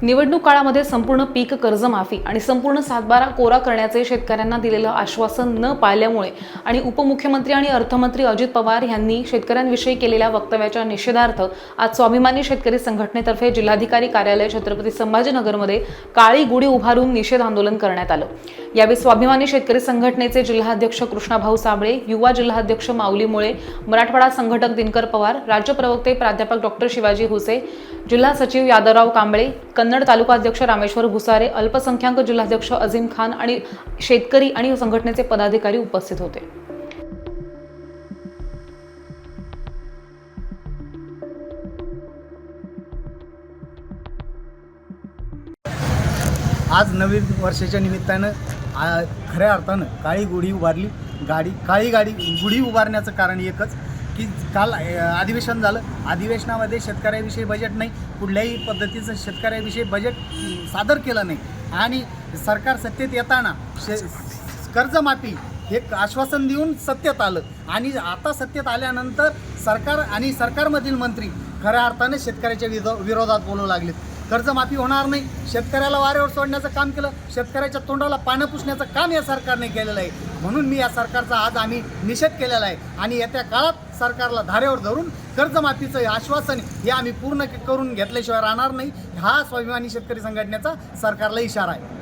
निवडणूक काळामध्ये संपूर्ण पीक कर्जमाफी आणि संपूर्ण सातबारा कोरा करण्याचे शेतकऱ्यांना दिलेलं आश्वासन न पाळल्यामुळे आणि उपमुख्यमंत्री आणि अर्थमंत्री अजित पवार यांनी शेतकऱ्यांविषयी केलेल्या वक्तव्याच्या निषेधार्थ आज स्वाभिमानी शेतकरी संघटनेतर्फे जिल्हाधिकारी कार्यालय छत्रपती संभाजीनगरमध्ये काळी गुढी उभारून निषेध आंदोलन करण्यात आलं। यावेळी स्वाभिमानी शेतकरी संघटनेचे जिल्हाध्यक्ष कृष्णाभाऊ साबळे, युवा जिल्हाध्यक्ष माऊली मुळे, मराठवाडा संघटक दिनकर पवार, राज्य प्रवक्ते प्राध्यापक डॉक्टर शिवाजी हुसे, जिल्हा सचिव यादवराव कांबळे, कन्नड तालुकाध्यक्ष रामेश्वर भुसारे, अल्पसंख्याक जिल्हाध्यक्ष अजीम खान आणि शेतकरी आणि संघटनेचे पदाधिकारी उपस्थित होते। आज नवीन वर्षाच्या निमित्तानं खऱ्या अर्थानं काळी गुढी उभारली। काळी गुढी उभारण्याचं कारण एकच की काल अधिवेशन झालं। अधिवेशनामध्ये शेतकऱ्याविषयी बजेट नाही, कुठल्याही पद्धतीचं शेतकऱ्याविषयी बजेट सादर केलं नाही आणि सरकार सत्तेत येताना कर्जमाफी हे आश्वासन देऊन सत्तेत आलं आणि आता सत्तेत आल्यानंतर सरकार आणि सरकारमधील मंत्री खऱ्या अर्थाने शेतकऱ्याच्या विरोधात बोलू लागलेत। कर्जमाफी होणार नाही, शेतकऱ्याला वाऱ्यावर सोडण्याचं काम केलं, शेतकऱ्याच्या तोंडाला पानं पुसण्याचं काम या सरकारने केलेलं आहे। म्हणून मी या सरकारचा आज आम्ही निषेध केलेला आहे आणि येत्या काळात सरकारला धारेवर धरून कर्जमाफीचं आश्वासन हे आम्ही पूर्ण करून घेतल्याशिवाय राहणार नाही। हा स्वाभिमानी शेतकरी संघटनेचा सरकारला इशारा आहे।